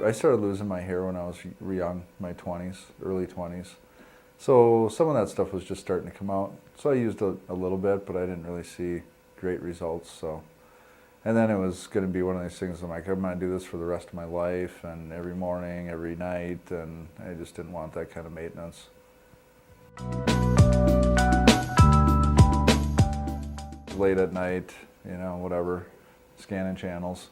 I started losing my hair when I was young, my 20s, early 20s. So some of that stuff was just starting to come out. So I used a little bit, but I didn't really see great results. So, and then it was going to be one of these things. I'm like, I'm going to do this for the rest of my life, and every morning, every night, and I just didn't want that kind of maintenance. Late at night, you know, whatever, scanning channels.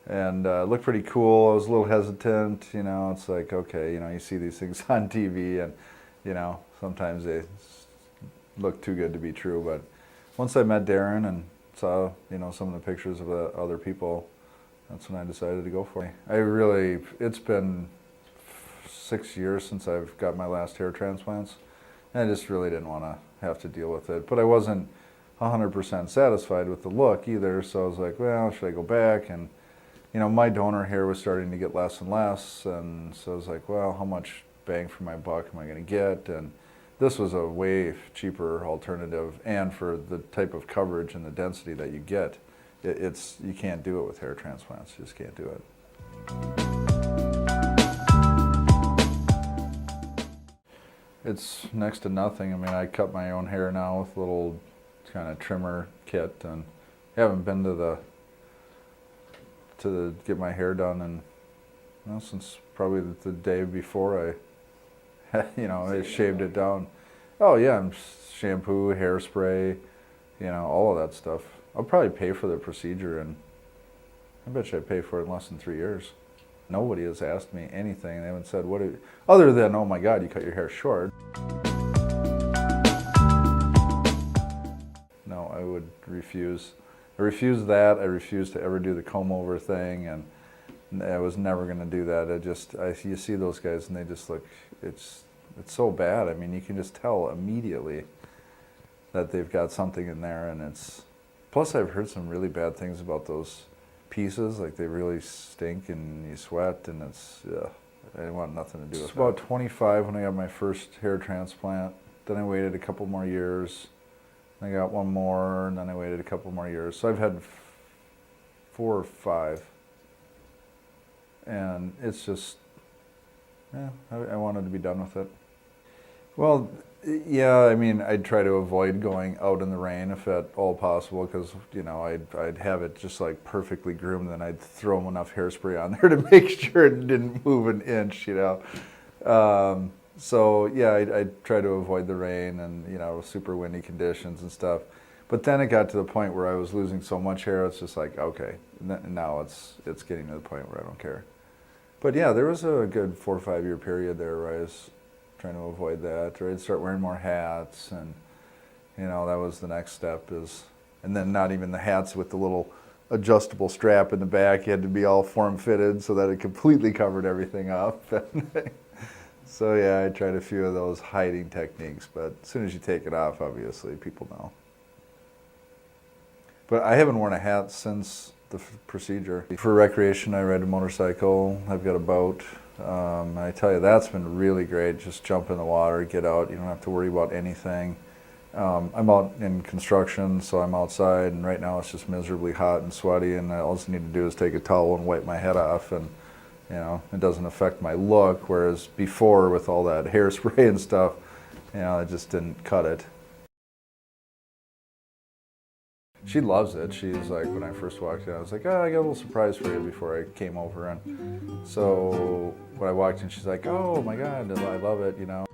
And it looked pretty cool. I was a little hesitant, you know, it's like, okay, you know, you see these things on TV and, you know, sometimes they look too good to be true. But once I met Darren and saw, you know, some of the pictures of the other people, that's when I decided to go for it. It's been 6 years since I've got my last hair transplants. And I just really didn't want to have to deal with it. But I wasn't 100% satisfied with the look either, so I was like, well, should I go back? And you know, my donor hair was starting to get less and less, and so I was like, well, how much bang for my buck am I going to get? And this was a way cheaper alternative, and for the type of coverage and the density that you get, you can't do it with hair transplants. You just can't do it. It's next to nothing. I mean, I cut my own hair now with a little kind of trimmer kit, and I haven't been to get my hair done, and well, since probably the day before I, you know, I shaved it down. Oh yeah, shampoo, hairspray, you know, all of that stuff. I'll probably pay for the procedure, and I bet you I pay for it in less than 3 years. Nobody has asked me anything. They haven't said other than, oh my God, you cut your hair short. No, I would refuse. I refused that. I refused to ever do the comb over thing, and I was never going to do that. You see those guys and they just look, it's so bad. I mean, you can just tell immediately that they've got something in there, and plus I've heard some really bad things about those pieces, like they really stink and you sweat, and I want nothing to do with it. I was about 25 when I got my first hair transplant. Then I waited a couple more years. I got one more, and then I waited a couple more years. So I've had 4 or 5. And it's just, yeah, I wanted to be done with it. Well, yeah, I mean, I'd try to avoid going out in the rain if at all possible, because, you know, I'd have it just like perfectly groomed, and then I'd throw enough hairspray on there to make sure it didn't move an inch, you know. So yeah, I'd try to avoid the rain and, you know, super windy conditions and stuff. But then it got to the point where I was losing so much hair, it's just like, okay, now it's getting to the point where I don't care. But yeah, there was a good 4 or 5 year period there where I was trying to avoid that, or I'd start wearing more hats, and, you know, that was the next step and then not even the hats with the little adjustable strap in the back. You had to be all form-fitted so that it completely covered everything up. So yeah, I tried a few of those hiding techniques, but as soon as you take it off, obviously, people know. But I haven't worn a hat since the procedure. For recreation, I ride a motorcycle. I've got a boat. I tell you, that's been really great. Just jump in the water, get out. You don't have to worry about anything. I'm out in construction, so I'm outside, and right now it's just miserably hot and sweaty, and all I need to do is take a towel and wipe my head off, and you know, it doesn't affect my look, whereas before with all that hairspray and stuff, you know, it just didn't cut it. She loves it. She's like, when I first walked in, I was like, oh, I got a little surprise for you before I came over. And so when I walked in, she's like, oh my God, I love it, you know.